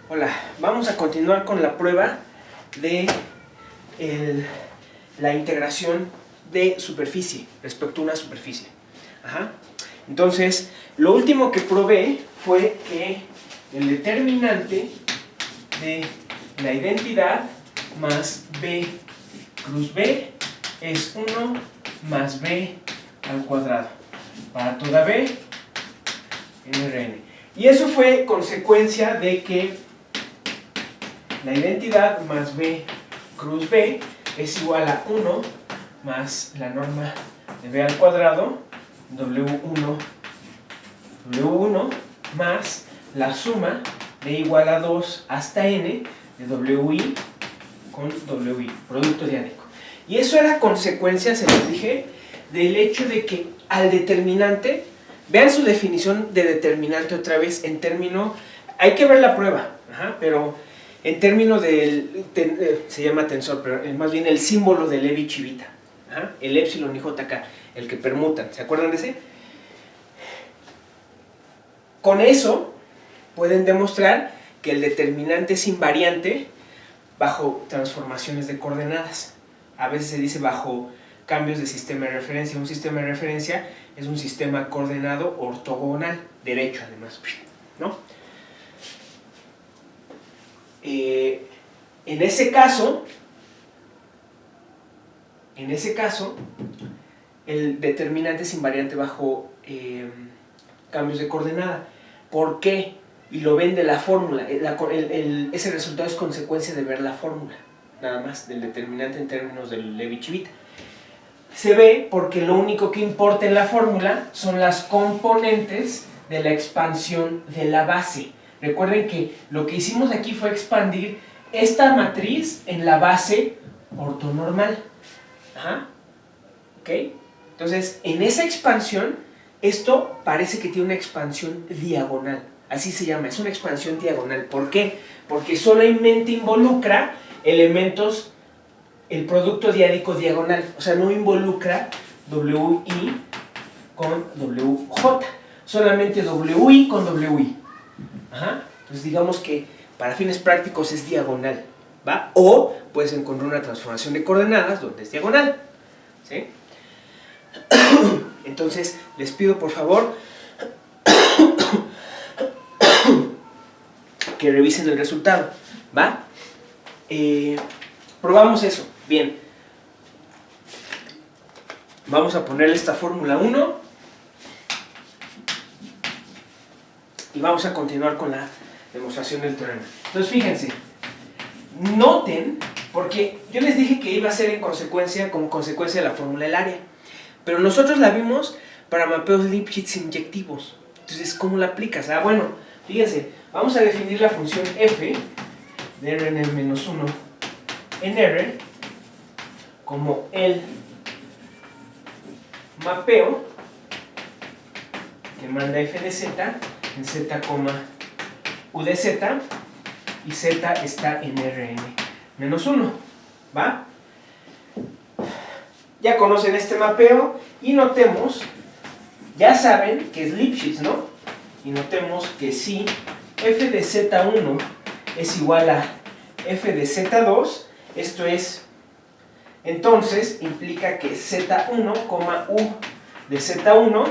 Hola, vamos a continuar con la prueba de la integración de superficie respecto a una superficie. Entonces, lo último que probé fue que el determinante de la identidad más b cruz b es 1 más b al cuadrado para toda b en Rn. Y eso fue consecuencia de que la identidad más b cruz b es igual a 1 más la norma de b al cuadrado, W1 más la suma de igual a 2 hasta n de WI con WI, producto diádico. Y eso era consecuencia, se los dije, del hecho de que al determinante, vean su definición de determinante otra vez en término, hay que ver la prueba, pero en términos del, se llama tensor, pero más bien el símbolo de Levi Civita, el epsilon y jk, el que permutan, ¿se acuerdan de ese? Con eso pueden demostrar que el determinante es invariante bajo transformaciones de coordenadas. A veces se dice bajo cambios de sistema de referencia. Un sistema de referencia es un sistema coordenado ortogonal, derecho además, ¿no? En ese caso, el determinante es invariante bajo cambios de coordenada. ¿Por qué? Y lo ven de la fórmula. Ese resultado es consecuencia de ver la fórmula, nada más, del determinante en términos del Levi Civita. Se ve porque lo único que importa en la fórmula son las componentes de la expansión de la base. Recuerden que lo que hicimos aquí fue expandir esta matriz en la base ortonormal. ¿Ok? Entonces, en esa expansión, esto parece que tiene una expansión diagonal. Así se llama, es una expansión diagonal. ¿Por qué? Porque solamente involucra elementos, el producto diádico diagonal. O sea, no involucra WI con WJ. Solamente WI con WI. Entonces digamos que para fines prácticos es diagonal, ¿va? O puedes encontrar una transformación de coordenadas donde es diagonal, ¿sí? Entonces les pido por favor que revisen el resultado, ¿va? Probamos eso, bien. Vamos a ponerle esta fórmula 1 y vamos a continuar con la demostración del teorema. Entonces fíjense, noten, porque yo les dije que iba a ser como consecuencia de la fórmula del área, pero nosotros la vimos para mapeos Lipschitz inyectivos. Entonces, ¿cómo la aplicas? Bueno, fíjense, vamos a definir la función f de Rn-1 en R como el mapeo que manda f de z en z, u de z, y z está en Rn-1, ¿va? Ya conocen este mapeo y notemos, ya saben que es Lipschitz, ¿no? Y notemos que si f de z1 es igual a f de z2, esto es, entonces implica que z1, u de z1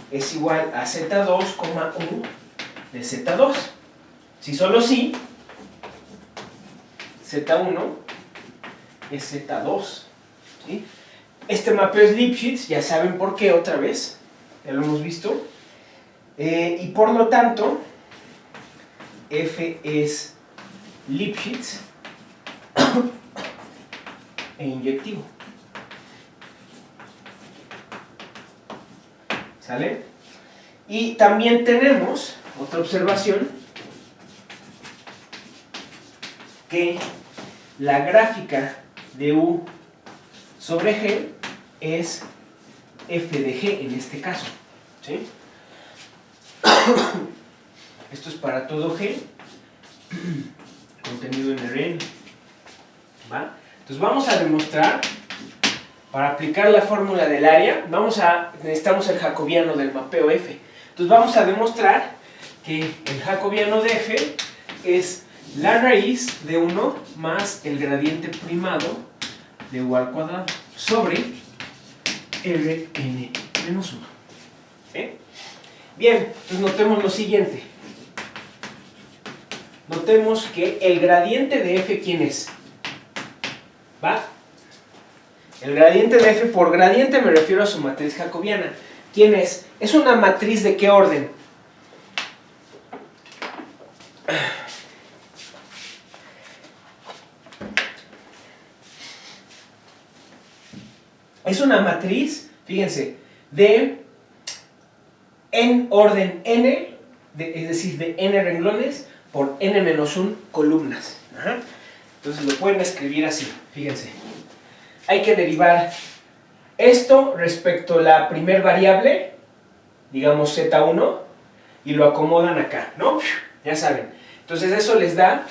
es igual a z2, u de z2. Si solo sí, z1 es z2, ¿sí? Este mapeo es Lipschitz, ya saben por qué otra vez, ya lo hemos visto, y por lo tanto f es Lipschitz e inyectivo. ¿Sale? Y también tenemos otra observación, que la gráfica de U sobre G es f de G en este caso, ¿sí? Esto es para todo G contenido en Rn, ¿va? Entonces vamos a demostrar, para aplicar la fórmula del área, necesitamos el jacobiano del mapeo F. Entonces vamos a demostrar que el jacobiano de F es la raíz de 1 más el gradiente primado de u al cuadrado sobre Rn menos 1. ¿Sí? Bien, pues notemos lo siguiente. Notemos que el gradiente de F, ¿quién es? ¿Va? El gradiente de F, por gradiente me refiero a su matriz jacobiana. ¿Quién es? ¿Es una matriz de qué orden? Es una matriz, fíjense, de en orden n, es decir, de n renglones por n-1 columnas. Ajá. Entonces lo pueden escribir así, fíjense. Hay que derivar esto respecto a la primer variable, digamos z1, y lo acomodan acá, ¿no? Ya saben. Entonces eso les da,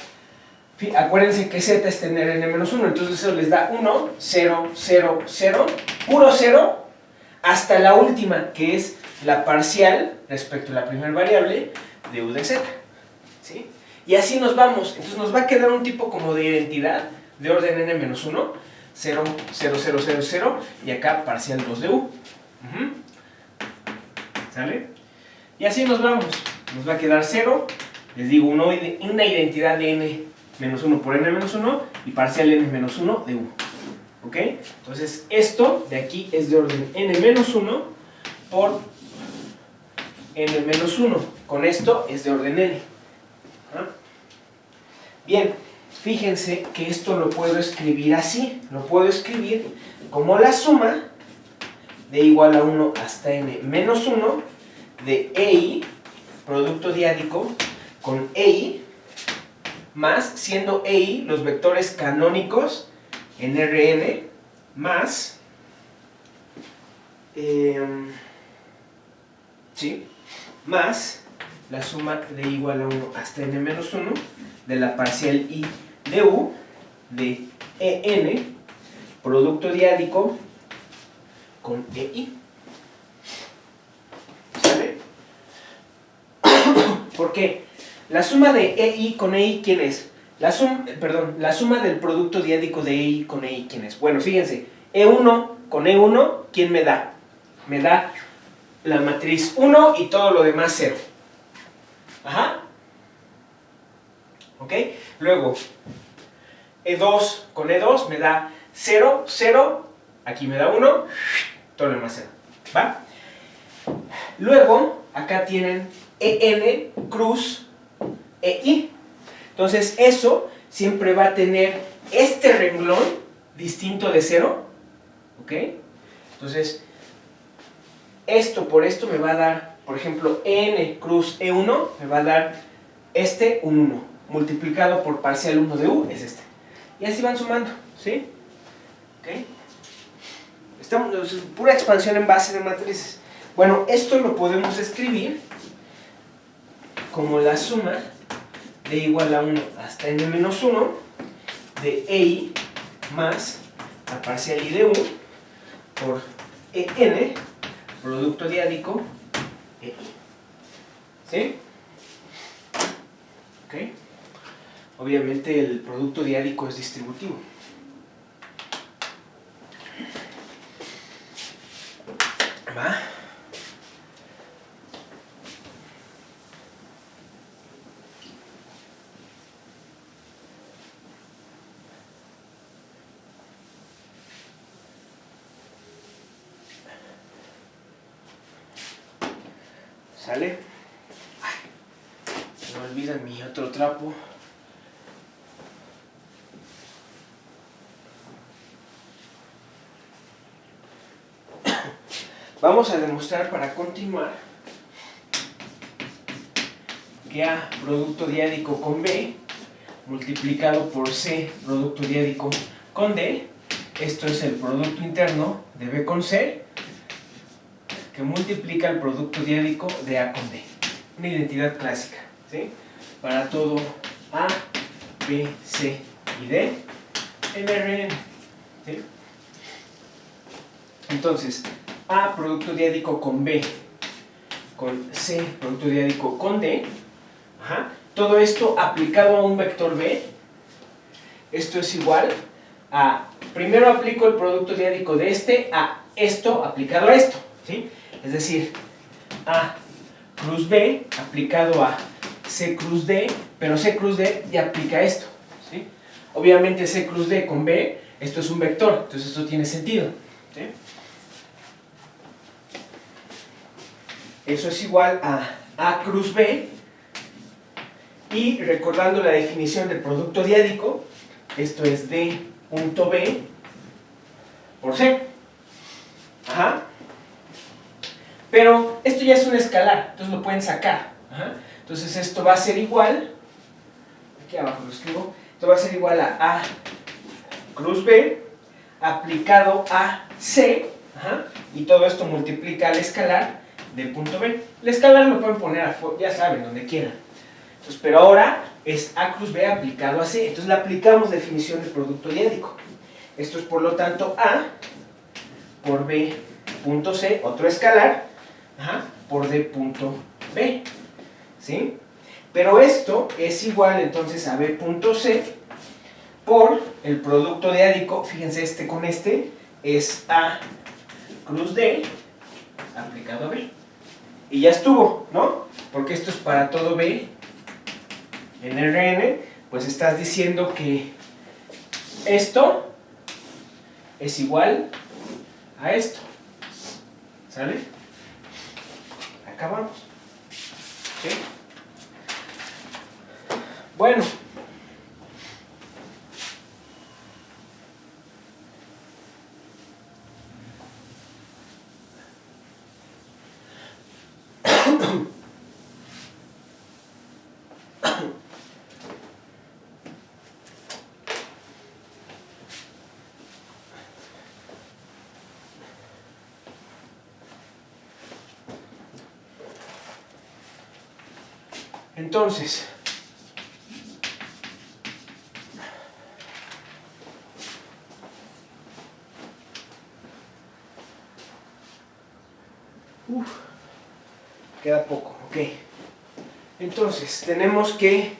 acuérdense que z es tener n-1, entonces eso les da 1, 0, 0, 0, puro 0, hasta la última, que es la parcial respecto a la primera variable de u de z. ¿Sí? Y así nos vamos. Entonces nos va a quedar un tipo como de identidad de orden n-1, 0, 0, 0, 0, 0, y acá parcial 2 de u. ¿Sale? Y así nos vamos. Nos va a quedar 0, les digo, una identidad de n-1 por n-1 y parcial n-1 de u. ¿Ok? Entonces esto de aquí es de orden n-1 por n-1. Con esto es de orden n. ¿Ah? Bien, fíjense que esto lo puedo escribir así. Lo puedo escribir como la suma de igual a 1 hasta n-1 de EI, producto diádico, con EI, más, siendo EI los vectores canónicos en Rn, más, ¿sí? Más la suma de igual a 1 hasta n-1 de la parcial I de U de En, producto diádico con EI. ¿Sale? ¿Por qué? La suma de EI con EI, ¿quién es? La suma del producto diádico de EI con EI, ¿quién es? Bueno, fíjense, E1 con E1, ¿quién me da? Me da la matriz 1 y todo lo demás 0. Ajá. ¿Ok? Luego, E2 con E2 me da 0, 0, aquí me da 1, todo lo demás 0. ¿Va? Luego, acá tienen EN cruz EI. Entonces, eso siempre va a tener este renglón distinto de 0. ¿Ok? Entonces, esto por esto me va a dar, por ejemplo, n cruz E1 me va a dar este un 1, multiplicado por parcial 1 de u es este. Y así van sumando, ¿sí? ¿Ok? Estamos, pura expansión en base de matrices. Bueno, esto lo podemos escribir como la suma de igual a 1 hasta n-1 de EI más la parcial I de u por EN, producto diádico EI. ¿Sí? ¿Ok? Obviamente el producto diádico es distributivo. ¿Va? ¿Sale? Ay, se me olvida mi otro trapo. Vamos a demostrar para continuar que A producto diádico con B multiplicado por C producto diádico con D, esto es el producto interno de B con C, que multiplica el producto diádico de A con D. Una identidad clásica, ¿sí? Para todo A, B, C y D en Rn. ¿Sí? Entonces, A producto diádico con B con C producto diádico con D Ajá. Todo esto aplicado a un vector B, esto es igual a, primero aplico el producto diádico de este a esto aplicado a esto, ¿sí? Es decir, A cruz B aplicado a C cruz D, pero C cruz D ya aplica esto, ¿sí? Obviamente C cruz D con B, esto es un vector, entonces esto tiene sentido, ¿sí? Eso es igual a A cruz B, y recordando la definición del producto diádico, esto es D punto B por C. Ajá. Pero esto ya es un escalar, entonces lo pueden sacar. Ajá. Entonces esto va a ser igual, aquí abajo lo escribo, esto va a ser igual a A cruz B aplicado a C, ajá, y todo esto multiplica al escalar de punto B. El escalar lo pueden poner, ya saben, donde quieran. Entonces, pero ahora es A cruz B aplicado a C, entonces le aplicamos definición de producto diádico. Esto es por lo tanto A por B punto C, otro escalar, ajá, por D punto B, ¿sí? Pero esto es igual entonces a B punto C por el producto diádico, fíjense, este con este es A cruz D aplicado a B. Y ya estuvo, ¿no? Porque esto es para todo B en Rn, pues estás diciendo que esto es igual a esto, ¿sale? Acabamos, ¿sí? Bueno, entonces, queda poco, ok. Entonces, tenemos que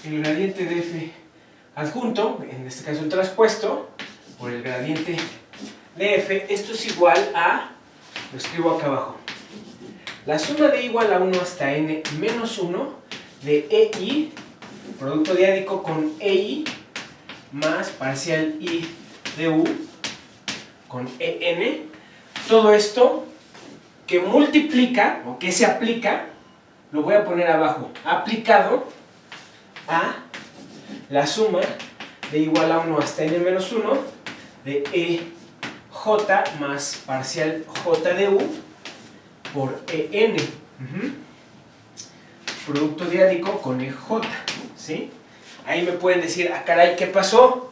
el gradiente de f adjunto, en este caso el traspuesto, por el gradiente de f, esto es igual a, lo escribo acá abajo, la suma de igual a 1 hasta n menos 1 de EI, producto diádico con EI, más parcial I de U con EN, todo esto que multiplica, o que se aplica, lo voy a poner abajo, aplicado a la suma de igual a 1 hasta n menos 1 de EJ más parcial J de U por EN. Producto diádico con EJ, ¿sí? Ahí me pueden decir, ah caray, ¿qué pasó?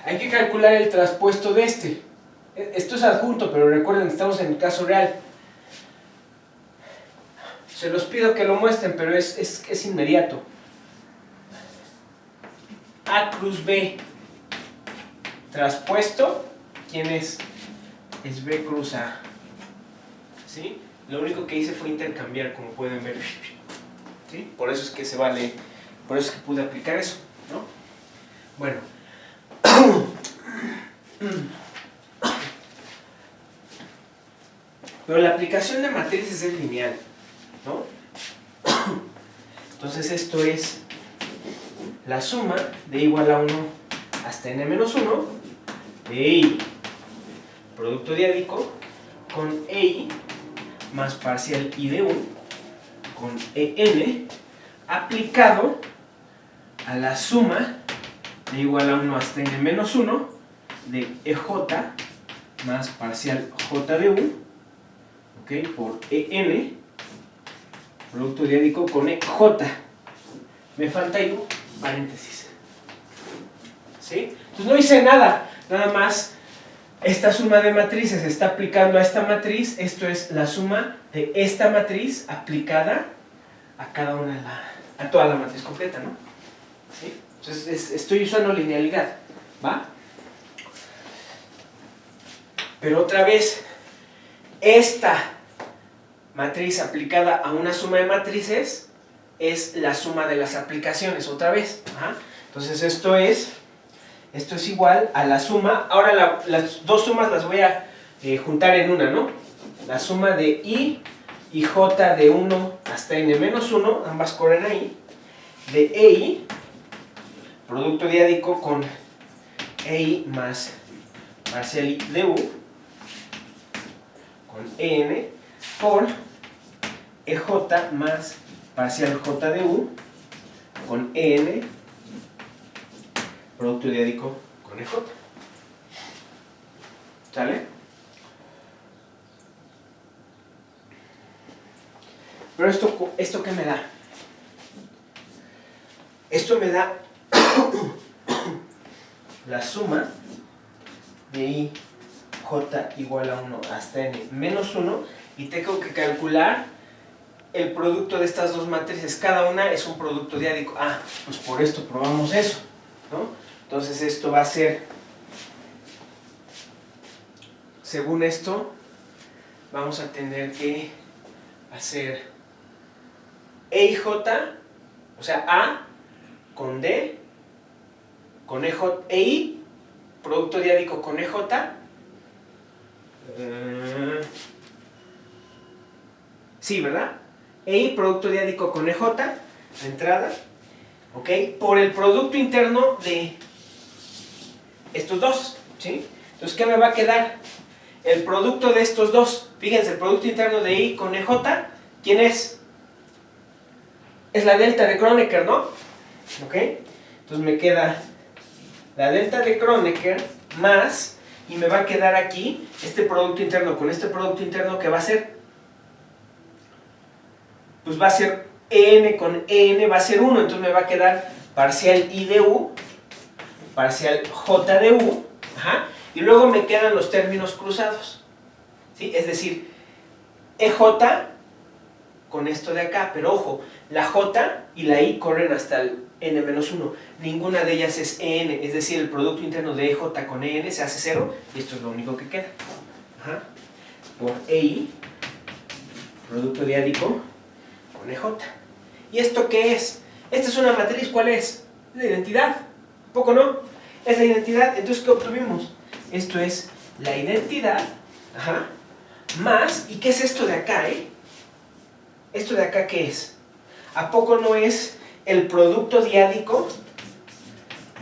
Hay que calcular el traspuesto de este. Esto es adjunto, pero recuerden, estamos en el caso real. Se los pido que lo muestren, pero es inmediato. A cruz B traspuesto, ¿quién es? Es B cruz A. ¿Sí? Lo único que hice fue intercambiar, como pueden ver. ¿Sí? Por eso es que se vale, por eso es que pude aplicar eso, ¿no? Bueno. Pero la aplicación de matrices es lineal, ¿no? Entonces esto es la suma de igual a 1 hasta n menos 1 de EI, producto diádico, con EI más parcial I de U con EN aplicado a la suma de igual a 1 hasta n menos 1 de EJ más parcial J de U, ¿ok? Por EN, producto diádico con EJ. Me falta ahí un paréntesis, ¿sí? Entonces no hice nada, nada más esta suma de matrices se está aplicando a esta matriz, esto es la suma de esta matriz aplicada a cada una, a toda la matriz completa, ¿no? ¿Sí? Entonces estoy usando linealidad, ¿va? Pero otra vez, esta matriz aplicada a una suma de matrices es la suma de las aplicaciones, otra vez. Ajá. Entonces esto es igual a la suma. Ahora las dos sumas las voy a juntar en una, ¿no? La suma de I y J de 1 hasta N-1, ambas corren ahí, de EI, producto diádico con EI más parcial I de U, con EN, por EJ más parcial J de U, con EN, producto diádico con EJ. ¿Sale? Pero ¿esto qué me da? Esto me da la suma de I, J igual a 1 hasta N menos 1, y tengo que calcular el producto de estas dos matrices. Cada una es un producto diádico. Ah, pues por esto probamos eso, ¿no? Entonces esto va a ser, según esto, vamos a tener que hacer E y J, o sea, A con D, con EJ, EI, producto diádico con EJ, sí, ¿verdad? EI, producto diádico con EJ, de entrada, ¿ok? Por el producto interno de estos dos, ¿sí? Entonces, ¿qué me va a quedar? El producto de estos dos. Fíjense, el producto interno de I con EJ, ¿quién es? Es la delta de Kronecker, ¿no? ¿Ok? Entonces me queda la delta de Kronecker más, y me va a quedar aquí este producto interno con este producto interno, que va a ser, pues va a ser EN con EN, va a ser 1, entonces me va a quedar parcial I de U, parcial J de U, ajá, y luego me quedan los términos cruzados, ¿sí? Es decir, EJ con esto de acá, pero ojo, la J y la I corren hasta el N-1, ninguna de ellas es EN, es decir, el producto interno de EJ con EN se hace 0, y esto es lo único que queda. Ajá. Por EI, producto diádico con EJ. ¿Y esto qué es? Esta es una matriz, ¿cuál es? Es la identidad, ¿un poco no? Es la identidad. Entonces, ¿qué obtuvimos? Esto es la identidad, ajá, más, ¿y qué es esto de acá, ¿Esto de acá qué es? ¿A poco no es el producto diádico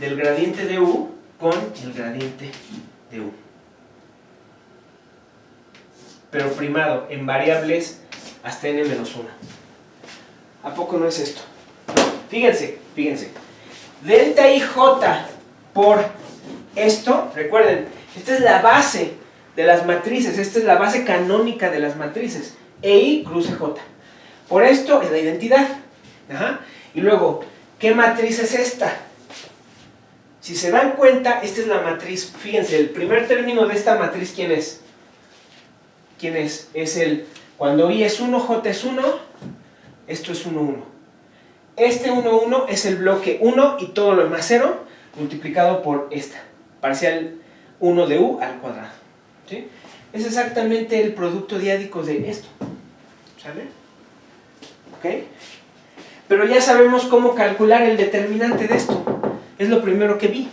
del gradiente de U con el gradiente de U? Pero primado en variables hasta N-1. ¿A poco no es esto? Fíjense, fíjense. Delta IJ por esto, recuerden, esta es la base de las matrices, esta es la base canónica de las matrices. EI cruce J. Por esto es la identidad. Ajá. Y luego, ¿qué matriz es esta? Si se dan cuenta, esta es la matriz. Fíjense, el primer término de esta matriz, ¿quién es? ¿Quién es? Es el, cuando I es 1, J es 1, esto es 1, 1. Este 1, 1 es el bloque 1 y todo lo demás 0, multiplicado por esta, parcial 1 de U al cuadrado. ¿Sí? Es exactamente el producto diádico de esto. ¿Sale? ¿Ok? Pero ya sabemos cómo calcular el determinante de esto. Es lo primero que vi.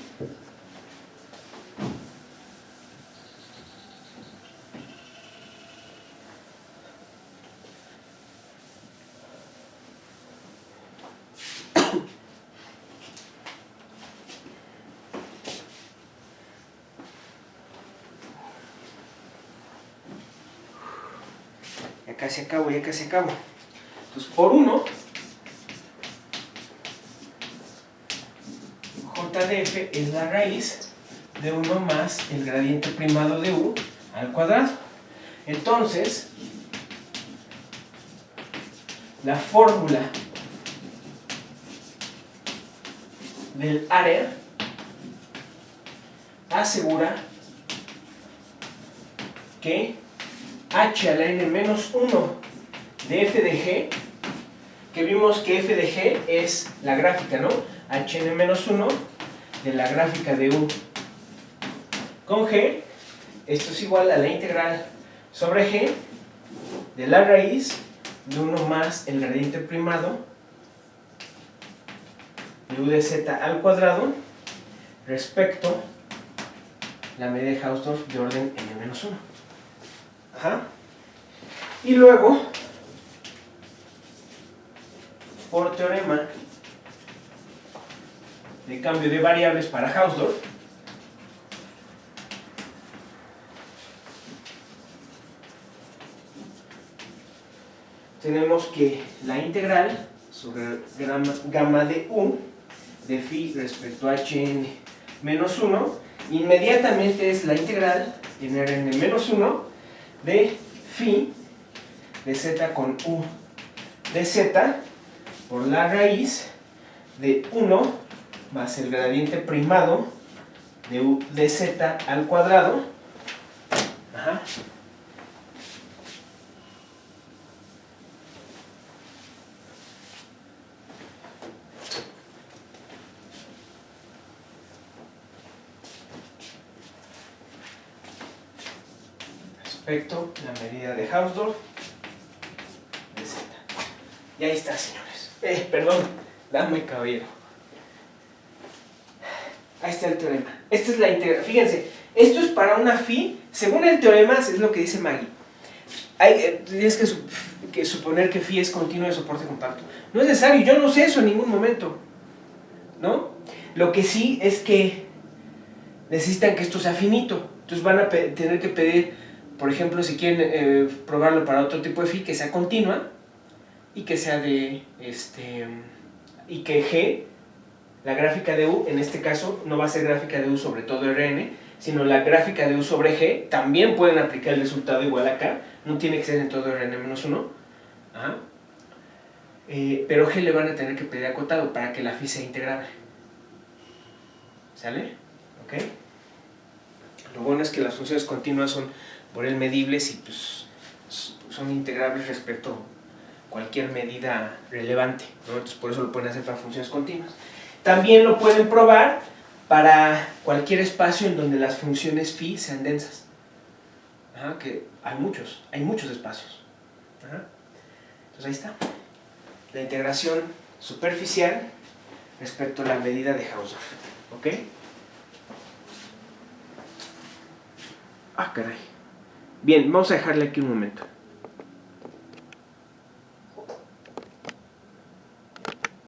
Ya casi acabo, ya casi acabo. Entonces, por 1, J de F es la raíz de 1 más el gradiente primado de U al cuadrado. Entonces, la fórmula del área asegura que H a la N-1 de F de G, que vimos que F de G es la gráfica, ¿no? Hn-1 de la gráfica de U con G, esto es igual a la integral sobre G de la raíz de 1 más el gradiente primado de u de z al cuadrado respecto la medida de Hausdorff de orden n-1. Ajá. Y luego, por teorema de cambio de variables para Hausdorff, tenemos que la integral sobre gamma de u de phi respecto a hn menos 1 inmediatamente es la integral en Rn menos 1 de phi de z con u de z por la raíz de 1 más el gradiente primado de u de z al cuadrado. Ajá. Respecto a la medida de Hausdorff de z. Y ahí está, señores. Perdón, dama y caballero. Ahí está el teorema. Esta es la integral. Fíjense, esto es para una phi. Según el teorema, es lo que dice Maggie. Tienes que suponer que phi es continuo de soporte compacto. No es necesario, yo no sé eso en ningún momento, ¿no? Lo que sí es que necesitan que esto sea finito. Entonces van a tener que pedir, por ejemplo, si quieren probarlo para otro tipo de phi, que sea continua y que sea de y que G, la gráfica de U, en este caso no va a ser gráfica de U sobre todo Rn, sino la gráfica de U sobre G. También pueden aplicar el resultado igual acá, no tiene que ser en todo Rn menos 1. Ajá. Pero G le van a tener que pedir acotado para que la phi sea integrable. ¿Sale? ¿Ok? Lo bueno es que las funciones continuas son por él medibles y pues son integrables respecto a cualquier medida relevante, ¿no? Entonces por eso lo pueden hacer para funciones continuas. También lo pueden probar para cualquier espacio en donde las funciones phi sean densas. Ajá, que hay muchos espacios. Ajá. Entonces ahí está. La integración superficial respecto a la medida de Hausdorff. ¿Ok? Ah, caray. Bien, vamos a dejarle aquí un momento.